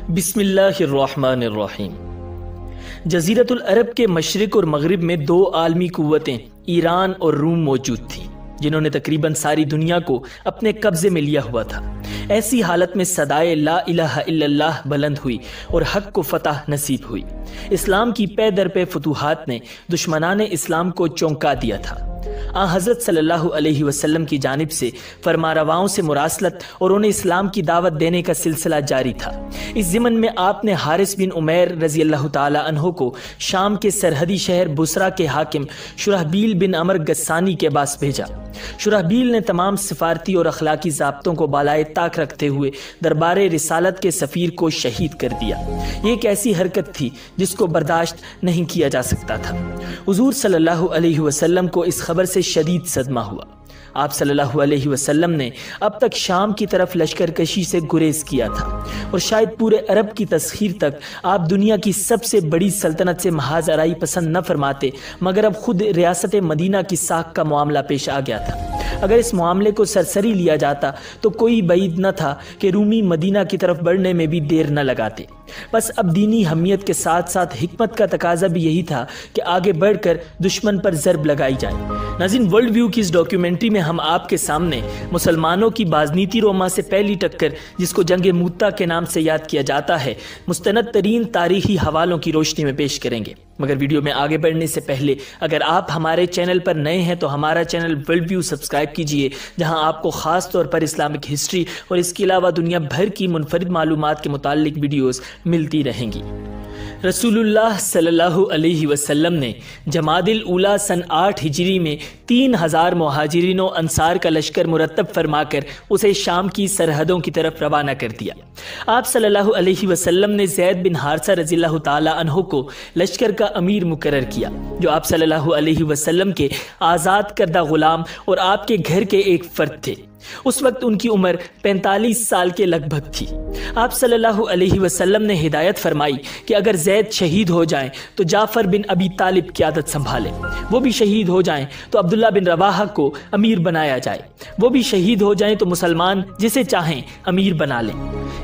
بسم اللہ الرحمن الرحیم۔ جزیرۃ العرب کے مشرق اور مغرب میں دو عالمی قوتیں ایران اور روم موجود تھیں، جنہوں نے تقریباً ساری دنیا کو اپنے قبضے میں لیا ہوا تھا۔ ایسی حالت میں صدائے لا الہ الا اللہ بلند ہوئی اور حق کو فتح نصیب ہوئی۔ اسلام کی پے در پے فتوحات نے دشمنان اسلام کو چونکا دیا تھا۔ حضرت صلی اللہ علیہ وسلم کی جانب سے فرمانرواؤں سے مراسلت اور انہیں اسلام کی دعوت دینے کا سلسلہ جاری تھا۔ اس ضمن میں آپ نے حارث بن عمیر رضی اللہ تعالی عنہ کو شام کے سرحدی شہر بصرہ کے حاکم شرحبیل بن عمر غسانی کے پاس بھیجا۔ شرحبیل نے تمام سفارتی اور اخلاقی ضابطوں کو بالائے طاق رکھتے ہوئے دربار رسالت کے سفیر کو شہید کر دیا۔ یہ ایک ایسی حرکت تھی جس کو برداشت نہیں کیا جا سکتا تھا۔ حضور صلی اللہ علیہ وسلم کو اس خبر سے شدید صدمہ ہوا۔ آپ صلی اللہ علیہ وسلم نے اب تک شام کی طرف لشکر کشی سے گریز کیا تھا، اور شاید پورے عرب کی تسخیر تک آپ دنیا کی سب سے بڑی سلطنت سے محاذ آرائی پسند نہ فرماتے، مگر اب خود ریاست مدینہ کی ساکھ کا معاملہ پیش آ گیا تھا۔ اگر اس معاملے کو سرسری لیا جاتا تو کوئی بعید نہ تھا کہ رومی مدینہ کی طرف بڑھنے میں بھی دیر نہ لگاتے۔ بس اب دینی حمیت کے ساتھ ساتھ حکمت کا تقاضا بھی یہی تھا کہ آگے بڑھ کر دشمن پر ضرب لگائی جائے۔ ناظرین، ورلڈ ویو کی اس ڈاکیومنٹری میں ہم آپ کے سامنے مسلمانوں کی بازنیتی روما سے پہلی ٹکر، جس کو جنگ موتا کے نام سے یاد کیا جاتا ہے، مستند ترین تاریخی حوالوں کی روشنی میں پیش کریں گے۔ مگر ویڈیو میں آگے بڑھنے سے پہلے اگر آپ ہمارے چینل پر نئے ہیں تو ہمارا چینل ورلڈ ویو سبسکرائب کیجئے، جہاں آپ کو خاص طور پر اسلامک ہسٹری اور اس کے علاوہ دنیا بھر کی منفرد معلومات کے متعلق ویڈیوز ملتی رہیں گی۔ رسول اللہ صلی اللہ علیہ وسلم نے جمادی الاولیٰ سن 8 ہجری میں 3000 مہاجرین و انصار کا لشکر مرتب فرما کر اسے شام کی سرحدوں کی طرف روانہ کر دیا۔ آپ صلی اللہ علیہ وسلم نے زید بن حارثہ رضی اللہ تعالی عنہ کو لشکر کا امیر مقرر کیا، جو آپ صلی اللہ علیہ وسلم کے آزاد کردہ غلام اور آپ کے گھر کے ایک فرد تھے۔ اس وقت ان کی عمر 45 سال کے لگ بھگ تھی۔ آپ صلی اللہ علیہ وسلم نے ہدایت فرمائی کہ اگر زید شہید ہو جائیں تو جعفر بن ابی طالب قیادت سنبھالے، وہ بھی شہید ہو جائیں تو عبداللہ بن رواحہ کو امیر بنایا جائے، وہ بھی شہید ہو جائیں تو مسلمان جسے چاہیں امیر بنا لیں۔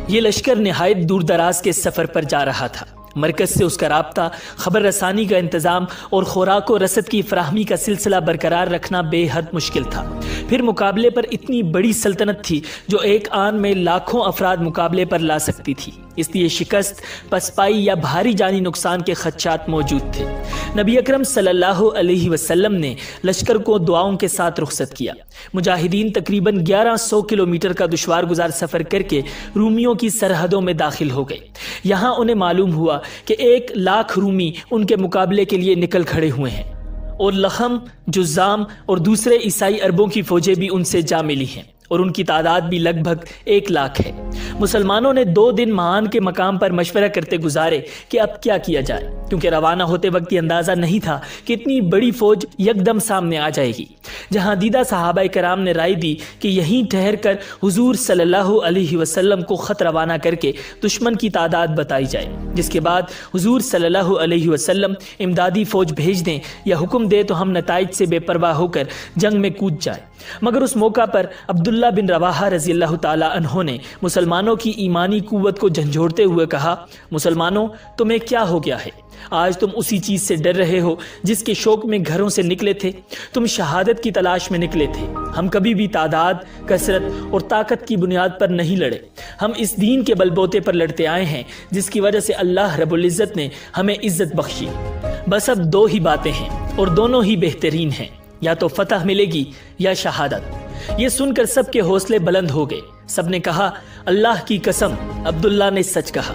یہ لشکر نہایت دور دراز کے سفر پر جا رہا تھا۔ مرکز سے اس کا رابطہ، خبر رسانی کا انتظام اور خوراک و رسد کی فراہمی کا سلسلہ برقرار رکھنا بے حد مشکل تھا۔ پھر مقابلے پر اتنی بڑی سلطنت تھی جو ایک آن میں لاکھوں افراد مقابلے پر لا سکتی تھی، اس لیے شکست، پسپائی یا بھاری جانی نقصان کے خدشات موجود تھے۔ نبی اکرم صلی اللہ علیہ وسلم نے لشکر کو دعاؤں کے ساتھ رخصت کیا۔ مجاہدین تقریباً 1100 کلومیٹر کا دشوار گزار سفر کر کے رومیوں کی سرحدوں میں داخل ہو گئے۔ یہاں انہیں معلوم ہوا کہ 1,00,000 رومی ان کے مقابلے کے لیے نکل کھڑے ہوئے ہیں، اور لخم، جذام اور دوسرے عیسائی عربوں کی فوجیں بھی ان سے جا ملی ہیں، اور ان کی تعداد بھی لگ بھگ 1,00,000 ہے۔ مسلمانوں نے 2 دن معان کے مقام پر مشورہ کرتے گزارے کہ اب کیا کیا جائے، کیونکہ روانہ ہوتے وقت یہ اندازہ نہیں تھا کہ اتنی بڑی فوج یکدم سامنے آ جائے گی۔ جہاں دیدہ صحابہ کرام نے رائے دی کہ یہیں ٹھہر کر حضور صلی اللہ علیہ وسلم کو خط روانہ کر کے دشمن کی تعداد بتائی جائے، جس کے بعد حضور صلی اللہ علیہ وسلم امدادی فوج بھیج دیں یا حکم دے تو ہم نتائج سے بے پرواہ ہو کر جنگ میں کود جائیں۔ مگر اس موقع پر عبداللہ بن رواحہ رضی اللہ تعالی عنہ نے مسلمانوں کی ایمانی قوت کو جھنجھوڑتے ہوئے کہا، مسلمانوں، تمہیں کیا ہو گیا ہے؟ آج تم اسی چیز سے ڈر رہے ہو جس کے شوق میں گھروں سے نکلے تھے۔ تم شہادت کی تلاش میں نکلے تھے۔ ہم کبھی بھی تعداد، کثرت اور طاقت کی بنیاد پر نہیں لڑے۔ ہم اس دین کے بل بوتے پر لڑتے آئے ہیں جس کی وجہ سے اللہ رب العزت نے ہمیں عزت بخشی۔ بس اب 2 ہی باتیں ہیں، اور دونوں ہی بہترین ہیں، یا تو فتح ملے گی یا شہادت۔ یہ سن کر سب کے حوصلے بلند ہو گئے۔ سب نے کہا، اللہ کی قسم، عبداللہ نے سچ کہا۔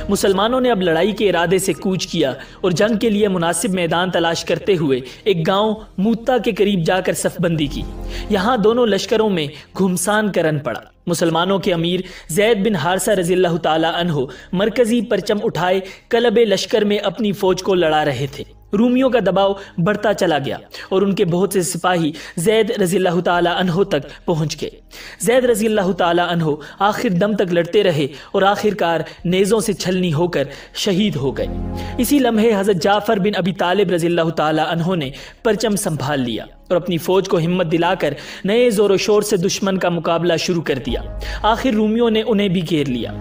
مسلمانوں نے اب لڑائی کے ارادے سے کوچ کیا اور جنگ کے لیے مناسب میدان تلاش کرتے ہوئے ایک گاؤں موتا کے قریب جا کر صف بندی کی۔ یہاں دونوں لشکروں میں گھمسان کرن پڑا۔ مسلمانوں کے امیر زید بن حارثہ رضی اللہ تعالی عنہ مرکزی پرچم اٹھائے قلب لشکر میں اپنی فوج کو لڑا رہے تھے۔ رومیوں کا دباؤ بڑھتا چلا گیا اور ان کے بہت سے سپاہی زید رضی اللہ تعالی عنہ تک پہنچ گئے۔ زید رضی اللہ تعالی عنہ آخر دم تک لڑتے رہے اور آخر کار نیزوں سے چھلنی ہو کر شہید ہو گئے۔ اسی لمحے حضرت جعفر بن ابی طالب رضی اللہ تعالی عنہ نے پرچم سنبھال لیا اور اپنی فوج کو ہمت دلا کر نئے زور و شور سے دشمن کا مقابلہ شروع کر دیا۔ آخر رومیوں نے انہیں بھی گھیر لیا۔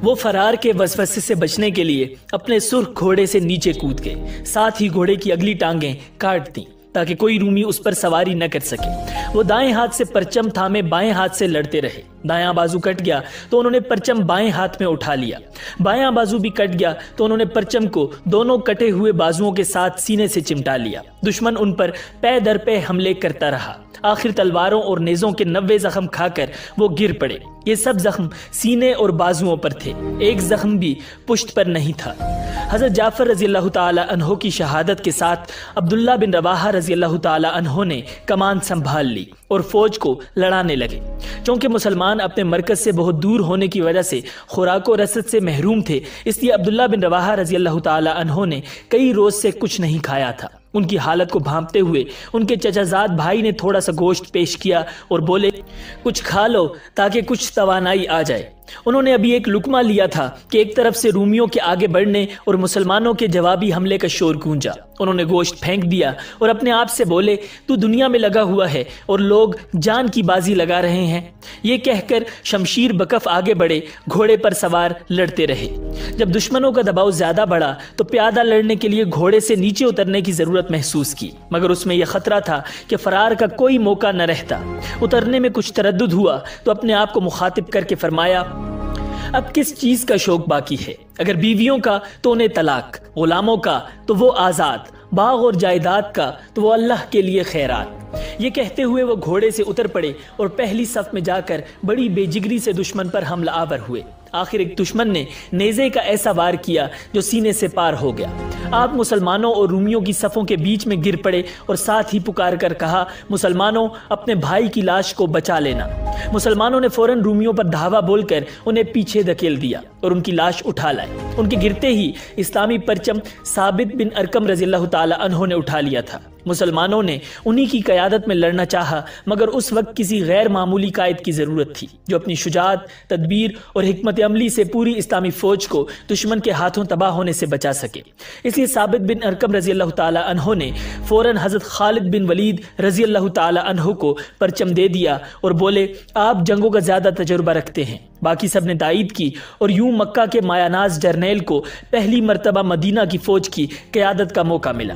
وہ فرار کے وسوسے سے بچنے کے لیے اپنے سرخ گھوڑے سے نیچے کود گئے، ساتھ ہی گھوڑے کی اگلی ٹانگیں کاٹ دیں تاکہ کوئی رومی اس پر سواری نہ کر سکے۔ وہ دائیں ہاتھ سے پرچم تھامے بائیں ہاتھ سے لڑتے رہے۔ دایاں بازو کٹ گیا تو انہوں نے پرچم بائیں ہاتھ میں اٹھا لیا، بایاں بازو بھی کٹ گیا تو انہوں نے پرچم کو دونوں کٹے ہوئے بازوؤں کے ساتھ سینے سے چمٹا لیا۔ دشمن ان پر پے در پے حملے کرتا رہا، آخر تلواروں اور نیزوں کے 90 زخم کھا کر وہ گر پڑے۔ یہ سب زخم سینے اور بازوؤں پر تھے، ایک زخم بھی پشت پر نہیں تھا۔ حضرت جعفر رضی اللہ تعالی عنہ کی شہادت کے ساتھ عبداللہ بن رواحہ رضی اللہ تعالی عنہ نے کمان سنبھال لی اور فوج کو لڑانے لگے۔ چونکہ مسلمان اپنے مرکز سے بہت دور ہونے کی وجہ سے خوراک و رسد سے محروم تھے، اس لیے عبداللہ بن رواحہ رضی اللہ تعالی عنہ نے کئی روز سے کچھ نہیں کھایا تھا۔ ان کی حالت کو بھانپتے ہوئے ان کے چچا زاد بھائی نے تھوڑا سا گوشت پیش کیا اور بولے، کچھ کھا لو تاکہ کچھ توانائی آ جائے۔ انہوں نے ابھی ایک لقمہ لیا تھا کہ ایک طرف سے رومیوں کے آگے بڑھنے اور مسلمانوں کے جوابی حملے کا شور گونجا۔ انہوں نے گوشت پھینک دیا اور اپنے آپ سے بولے، تو دنیا میں لگا ہوا ہے اور لوگ جان کی بازی لگا رہے ہیں۔ یہ کہہ کر شمشیر بکف آگے بڑھے، گھوڑے پر سوار لڑتے رہے۔ جب دشمنوں کا دباؤ زیادہ بڑھا تو پیادہ لڑنے کے لیے گھوڑے سے نیچے اترنے کی ضرورت محسوس کی، مگر اس میں یہ خطرہ تھا کہ فرار کا کوئی موقع نہ رہتا۔ اترنے میں کچھ تردد ہوا تو اپنے آپ کو مخاطب کر کے فرمایا، اب کس چیز کا شوق باقی ہے؟ اگر بیویوں کا تو انہیں طلاق، غلاموں کا تو وہ آزاد، باغ اور جائیداد کا تو وہ اللہ کے لیے خیرات۔ یہ کہتے ہوئے وہ گھوڑے سے اتر پڑے اور پہلی صف میں جا کر بڑی بے جگری سے دشمن پر حملہ آور ہوئے۔ آخر ایک دشمن نے نیزے کا ایسا وار کیا جو سینے سے پار ہو گیا۔ آپ مسلمانوں اور رومیوں کی صفوں کے بیچ میں گر پڑے اور ساتھ ہی پکار کر کہا، مسلمانوں اپنے بھائی کی لاش کو بچا لینا۔ مسلمانوں نے فوراً رومیوں پر دھاوا بول کر انہیں پیچھے دھکیل دیا اور ان کی لاش اٹھا لائے۔ ان کے گرتے ہی اسلامی پرچم ثابت بن ارقم رضی اللہ تعالی عنہ نے اٹھا لیا تھا۔ مسلمانوں نے انہی کی قیادت میں لڑنا چاہا، مگر اس وقت کسی غیر معمولی قائد کی ضرورت تھی جو اپنی شجاعت، تدبیر اور حکمت عملی سے پوری اسلامی فوج کو دشمن کے ہاتھوں تباہ ہونے سے بچا سکے۔ اس لیے ثابت بن ارقم رضی اللہ تعالی عنہ نے فوراً حضرت خالد بن ولید رضی اللہ تعالی عنہ کو پرچم دے دیا اور بولے، آپ جنگوں کا زیادہ تجربہ رکھتے ہیں۔ باقی سب نے تائید کی اور یوں مکہ کے مایاناز جرنیل کو پہلی مرتبہ مدینہ کی فوج کی قیادت کا موقع ملا۔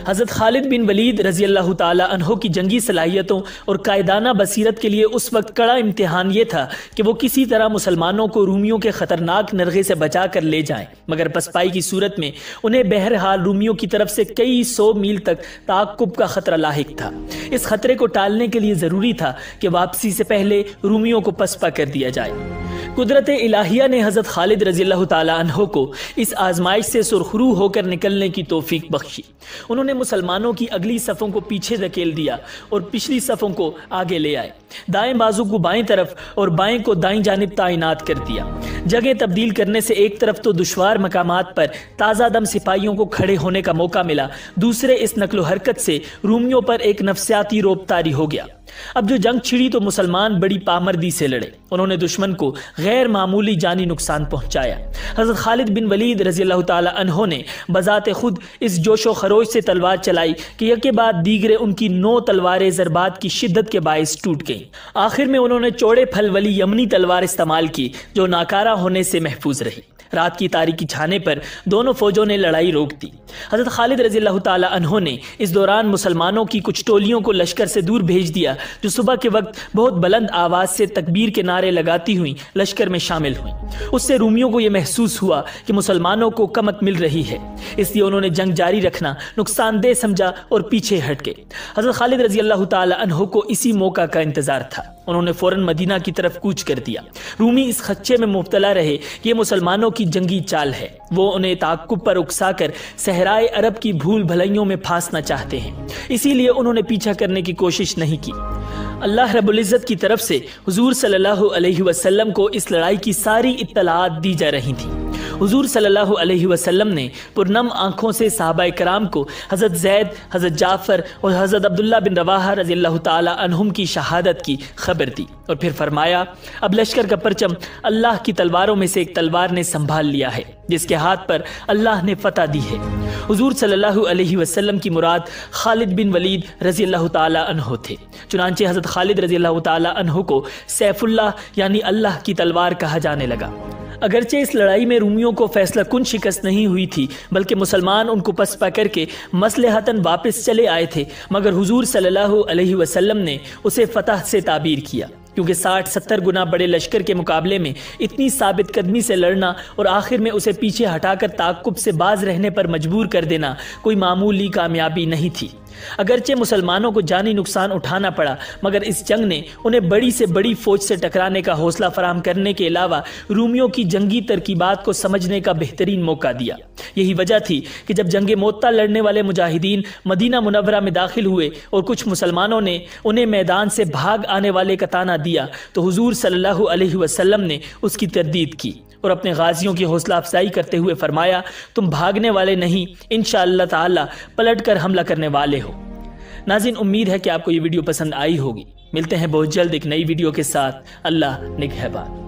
حضرت خالد بن ولید رضی اللہ تعالی عنہ کی جنگی صلاحیتوں اور قائدانہ بصیرت کے لیے اس وقت کڑا امتحان یہ تھا کہ وہ کسی طرح مسلمانوں کو رومیوں کے خطرناک نرغے سے بچا کر لے جائیں، مگر پسپائی کی صورت میں انہیں بہرحال رومیوں کی طرف سے کئی 100 میل تک تعاقب کا خطرہ لاحق تھا۔ اس خطرے کو ٹالنے کے لیے ضروری تھا کہ واپسی سے پہلے رومیوں کو پسپا کر دیا جائے۔ قدرت الہیہ نے حضرت خالد رضی اللہ تعالی عنہ کو اس آزمائش سے سرخرو ہو کر نکلنے کی توفیق بخشی۔ انہوں نے مسلمانوں کی اگلی صفوں کو پیچھے دھکیل دیا اور پچھلی صفوں کو آگے لے آئے، دائیں بازو کو بائیں طرف اور بائیں کو دائیں جانب تعینات کر دیا۔ جگہ تبدیل کرنے سے ایک طرف تو دشوار مقامات پر تازہ دم سپاہیوں کو کھڑے ہونے کا موقع ملا، دوسرے اس نقل و حرکت سے رومیوں پر ایک نفسیاتی رعب طاری ہو گیا۔ اب جو جنگ چھڑی تو مسلمان بڑی پامردی سے لڑے، انہوں نے دشمن کو غیر معمولی جانی نقصان پہنچایا۔ حضرت خالد بن ولید رضی اللہ تعالی عنہ نے بذات خود اس جوش و خروش سے تلوار چلائی کہ یکے بعد دیگرے ان کی 9 تلواریں ضربات کی شدت کے باعث ٹوٹ گئیں۔ آخر میں انہوں نے چوڑے پھل والی یمنی تلوار استعمال کی جو ناکارہ ہونے سے محفوظ رہی۔ رات کی تاریکی چھانے پر دونوں فوجوں نے لڑائی روک دی۔ حضرت خالد رضی اللہ تعالی عنہ نے اس دوران مسلمانوں کی کچھ ٹولیوں کو لشکر سے دور بھیج دیا جو صبح کے وقت بہت بلند آواز سے تکبیر کے نعرے لگاتی ہوئیں لشکر میں شامل ہوئیں۔ اس سے رومیوں کو یہ محسوس ہوا کہ مسلمانوں کو کمک مل رہی ہے، اس لیے انہوں نے جنگ جاری رکھنا نقصان دہ سمجھا اور پیچھے ہٹ گئے۔ حضرت خالد رضی اللہ تعالی عنہ کو اسی موقع کا انتظار تھا۔ انہوں نے فوراً مدینہ کی طرف کوچ کر دیا۔ رومی اس خدشے میں مبتلا رہے کہ یہ مسلمانوں کی جنگی چال ہے، وہ انہیں تعاقب پر اکسا کر صحرائے عرب کی بھول بھلائیوں میں پھانسنا چاہتے ہیں، اسی لیے انہوں نے پیچھا کرنے کی کوشش نہیں کی۔ اللہ رب العزت کی طرف سے حضور صلی اللہ علیہ وسلم کو اس لڑائی کی ساری اطلاعات دی جا رہی تھیں۔ حضور صلی اللہ علیہ وسلم نے پرنم آنکھوں سے صحابہ کرام کو حضرت زید، حضرت جعفر اور حضرت عبداللہ بن رواحہ رضی اللہ تعالی عنہم کی شہادت کی خبر دی اور پھر فرمایا، اب لشکر کا پرچم اللہ کی تلواروں میں سے ایک تلوار نے سنبھال لیا ہے جس کے ہاتھ پر اللہ نے فتح دی ہے۔ حضور صلی اللہ علیہ وسلم کی مراد خالد بن ولید رضی اللہ تعالی عنہ تھے، چنانچہ حضرت خالد رضی اللہ تعالی عنہ کو سیف اللہ یعنی اللہ کی تلوار کہا جانے لگا۔ اگرچہ اس لڑائی میں رومیوں کو فیصلہ کن شکست نہیں ہوئی تھی، بلکہ مسلمان ان کو پسپا کر کے مصلحتاً واپس چلے آئے تھے، مگر حضور صلی اللہ علیہ وسلم نے اسے فتح سے تعبیر کیا، کیونکہ 60-70 گنا بڑے لشکر کے مقابلے میں اتنی ثابت قدمی سے لڑنا اور آخر میں اسے پیچھے ہٹا کر تعاقب سے باز رہنے پر مجبور کر دینا کوئی معمولی کامیابی نہیں تھی۔ اگرچہ مسلمانوں کو جانی نقصان اٹھانا پڑا، مگر اس جنگ نے انہیں بڑی سے بڑی فوج سے ٹکرانے کا حوصلہ فراہم کرنے کے علاوہ رومیوں کی جنگی ترکیبات کو سمجھنے کا بہترین موقع دیا۔ یہی وجہ تھی کہ جب جنگ موتا لڑنے والے مجاہدین مدینہ منورہ میں داخل ہوئے اور کچھ مسلمانوں نے انہیں میدان سے بھاگ آنے والے کا طعنہ دیا تو حضور صلی اللہ علیہ وسلم نے اس کی تردید کی اور اپنے غازیوں کی حوصلہ افزائی کرتے ہوئے فرمایا، تم بھاگنے والے نہیں، انشاءاللہ تعالی پلٹ کر حملہ کرنے والے ہو۔ ناظرین، امید ہے کہ آپ کو یہ ویڈیو پسند آئی ہوگی۔ ملتے ہیں بہت جلد ایک نئی ویڈیو کے ساتھ۔ اللہ نگہبان۔